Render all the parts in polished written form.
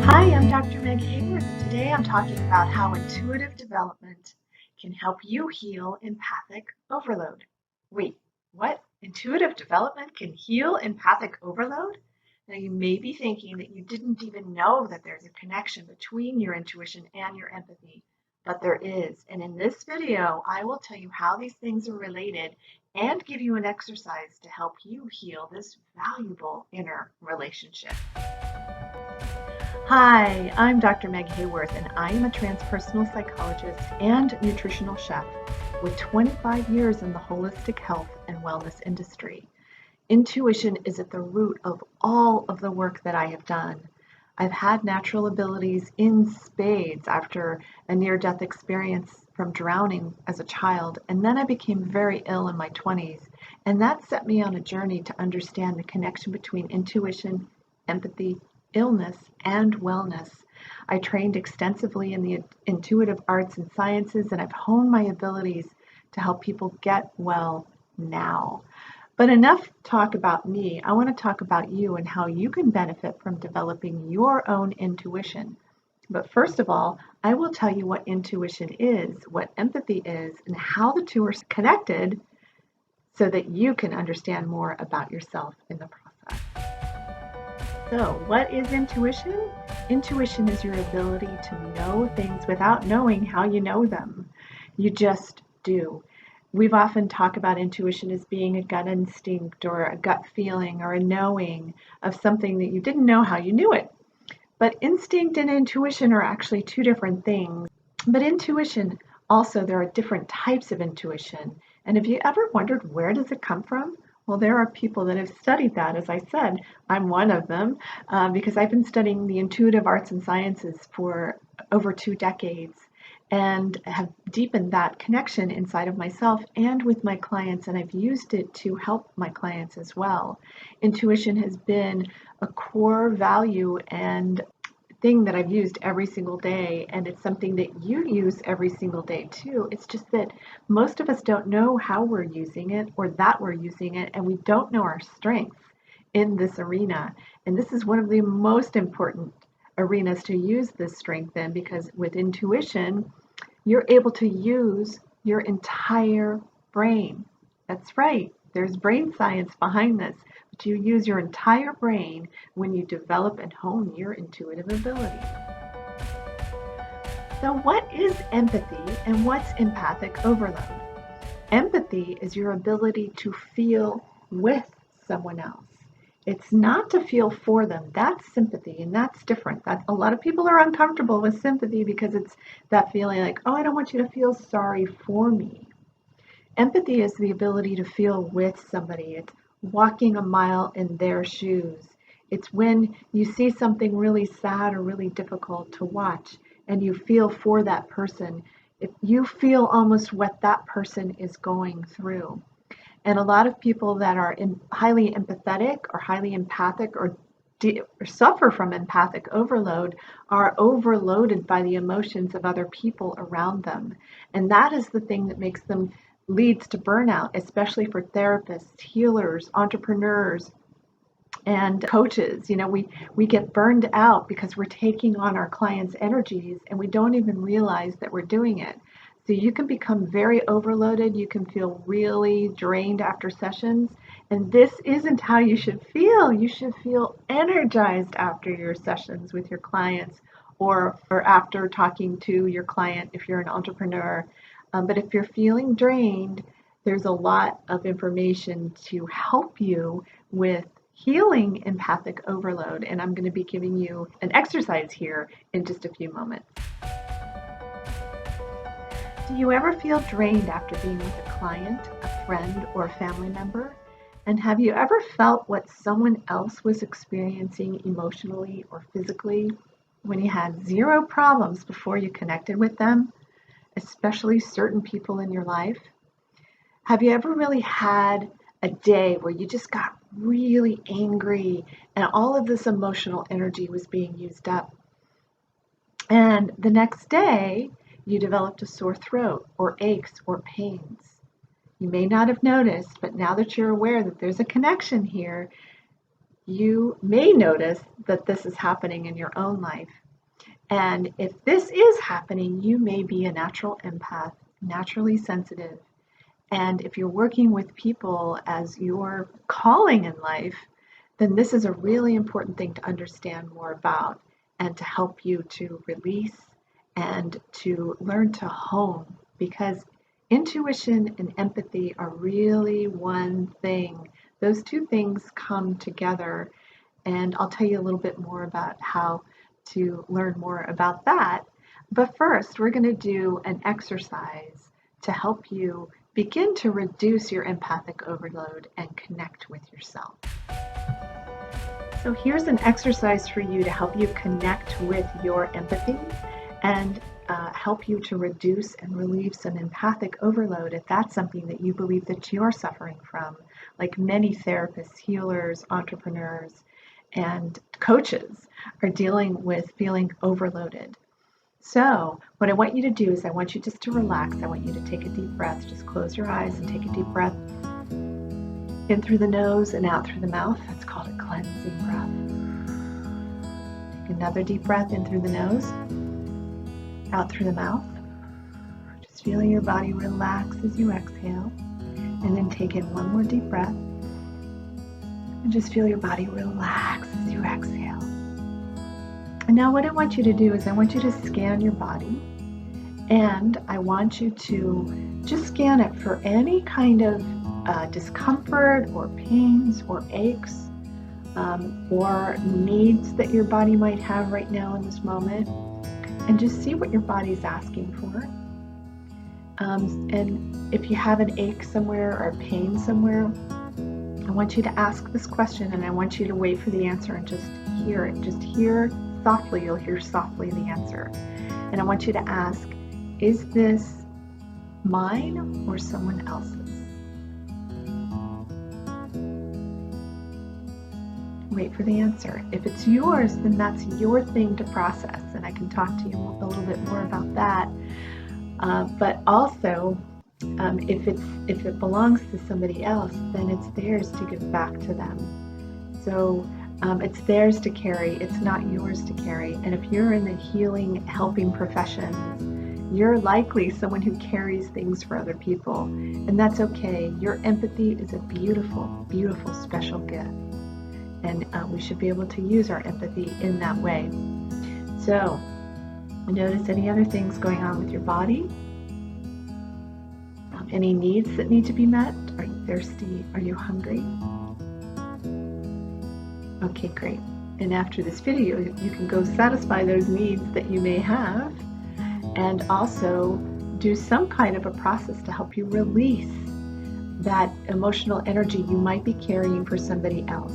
Hi, I'm Dr. Meg Haworth, and today I'm talking about how intuitive development can help you heal empathic overload. Wait, what? Intuitive development can heal empathic overload? Now, you may be thinking that you didn't even know that there's a connection between your intuition and your empathy, but there is. And in this video, I will tell you how these things are related and give you an exercise to help you heal this valuable inner relationship. Hi, I'm Dr. Meg Haworth, and I am a transpersonal psychologist and nutritional chef with 25 years in the holistic health and wellness industry. Intuition is at the root of all of the work that I have done. I've had natural abilities in spades after a near-death experience from drowning as a child, and then I became very ill in my 20s, and that set me on a journey to understand the connection between intuition, empathy, illness, and wellness. I trained extensively in the intuitive arts and sciences, and I've honed my abilities to help people get well now. But enough talk about me. I want to talk about you and how you can benefit from developing your own intuition. But first of all, I will tell you what intuition is, what empathy is, and how the two are connected so that you can understand more about yourself in the process. So, what is intuition? Intuition is your ability to know things without knowing how you know them. You just do. We've often talked about intuition as being a gut instinct or a gut feeling or a knowing of something that you didn't know how you knew it. But instinct and intuition are actually two different things. But intuition, also, there are different types of intuition. And have you ever wondered where does it come from? Well, there are people that have studied that. As I said, I'm one of them because I've been studying the intuitive arts and sciences for over 2 decades and have deepened that connection inside of myself and with my clients, and I've used it to help my clients as well. Intuition has been a core value and thing that I've used every single day, and it's something that you use every single day too. It's just that most of us don't know how we're using it or that we're using it, and we don't know our strengths in this arena. And this is one of the most important arenas to use this strength in, because with intuition, you're able to use your entire brain. That's right, there's brain science behind this. But you use your entire brain when you develop and hone your intuitive ability. So, what is empathy and what's empathic overload? Empathy is your ability to feel with someone else. It's not to feel for them. That's sympathy, and that's different. A lot of people are uncomfortable with sympathy because it's that feeling like, oh, I don't want you to feel sorry for me. Empathy is the ability to feel with somebody. It's walking a mile in their shoes. It's when you see something really sad or really difficult to watch and you feel for that person. You feel almost what that person is going through. And a lot of people that are highly empathetic or highly empathic or suffer from empathic overload are overloaded by the emotions of other people around them. And that is the thing that leads to burnout, especially for therapists, healers, entrepreneurs, and coaches. We get burned out because we're taking on our clients' energies and we don't even realize that we're doing it. So you can become very overloaded. You can feel really drained after sessions. And this isn't how you should feel. You should feel energized after your sessions with your clients or after talking to your client if you're an entrepreneur. But if you're feeling drained, there's a lot of information to help you with healing empathic overload. And I'm going to be giving you an exercise here in just a few moments. Do you ever feel drained after being with a client, a friend, or a family member? And have you ever felt what someone else was experiencing emotionally or physically when you had zero problems before you connected with them, especially certain people in your life? Have you ever really had a day where you just got really angry and all of this emotional energy was being used up? And the next day, you developed a sore throat or aches or pains. You may not have noticed, but now that you're aware that there's a connection here, you may notice that this is happening in your own life. And if this is happening, you may be a natural empath, naturally sensitive. And if you're working with people as your calling in life, then this is a really important thing to understand more about and to help you to release and to learn to hone, because intuition and empathy are really one thing. Those two things come together, and I'll tell you a little bit more about how to learn more about that. But first, we're going to do an exercise to help you begin to reduce your empathic overload and connect with yourself. So here's an exercise for you to help you connect with your empathy and help you to reduce and relieve some empathic overload if that's something that you believe that you're suffering from, like many therapists, healers, entrepreneurs, and coaches are dealing with feeling overloaded. So what I want you to do is I want you just to relax. I want you to take a deep breath. Just close your eyes and take a deep breath in through the nose and out through the mouth. That's called a cleansing breath. Take another deep breath in through the nose, out through the mouth. Just feeling your body relax as you exhale. And then take in one more deep breath. And just feel your body relax as you exhale. And now what I want you to do is I want you to scan your body. And I want you to just scan it for any kind of discomfort or pains or aches or needs that your body might have right now in this moment, and just see what your body's asking for. And if you have an ache somewhere or a pain somewhere, I want you to ask this question, and I want you to wait for the answer and just hear it. Just hear softly. You'll hear softly the answer. And I want you to ask, is this mine or someone else's? Wait for the answer. If it's yours, then that's your thing to process, and I can talk to you a little bit more about that. But also, if it belongs to somebody else, then it's theirs to give back to them. So it's theirs to carry. It's not yours to carry. And if you're in the healing, helping professions, you're likely someone who carries things for other people, and that's okay. Your empathy is a beautiful, beautiful, special gift. And we should be able to use our empathy in that way. So, notice any other things going on with your body? Any needs that need to be met? Are you thirsty? Are you hungry? Okay, great. And after this video, you can go satisfy those needs that you may have, and also do some kind of a process to help you release that emotional energy you might be carrying for somebody else.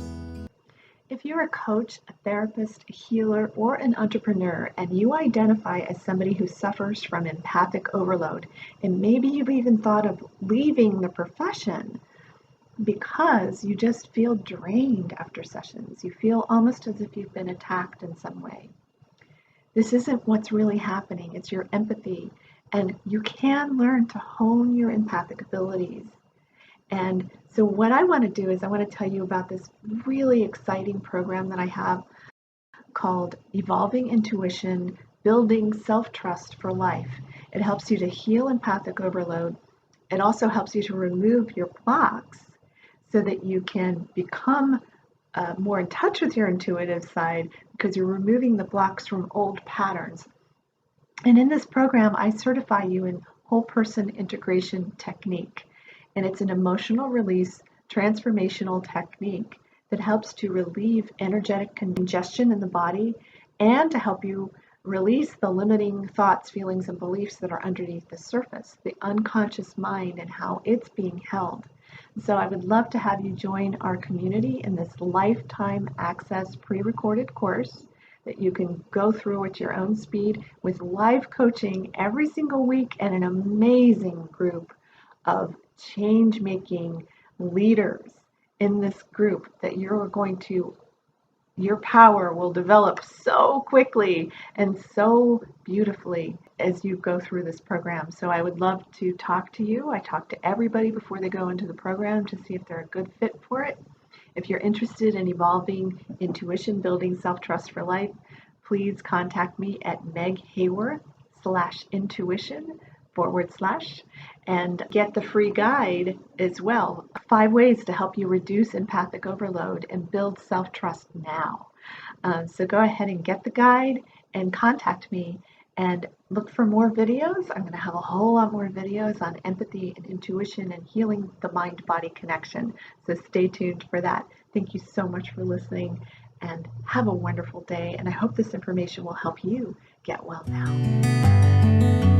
If you're a coach, a therapist, a healer, or an entrepreneur, and you identify as somebody who suffers from empathic overload, and maybe you've even thought of leaving the profession because you just feel drained after sessions, you feel almost as if you've been attacked in some way. This isn't what's really happening, it's your empathy, and you can learn to hone your empathic abilities. And so what I want to do is I want to tell you about this really exciting program that I have called Evolving Intuition, Building Self-Trust for Life. It helps you to heal empathic overload. It also helps you to remove your blocks so that you can become more in touch with your intuitive side, because you're removing the blocks from old patterns. And in this program, I certify you in whole person integration technique. And it's an emotional release transformational technique that helps to relieve energetic congestion in the body and to help you release the limiting thoughts, feelings, and beliefs that are underneath the surface, the unconscious mind and how it's being held. So I would love to have you join our community in this lifetime access pre-recorded course that you can go through at your own speed with live coaching every single week and an amazing group of change-making leaders in this group that your power will develop so quickly and so beautifully as you go through this program. So I would love to talk to you. I talk to everybody before they go into the program to see if they're a good fit for it. If you're interested in evolving intuition, building self-trust for life, please contact me at meghaworth/intuition / and get the free guide as well. 5 ways to help you reduce empathic overload and build self-trust now. So go ahead and get the guide and contact me and look for more videos. I'm going to have a whole lot more videos on empathy and intuition and healing the mind-body connection. So stay tuned for that. Thank you so much for listening and have a wonderful day. And I hope this information will help you get well now.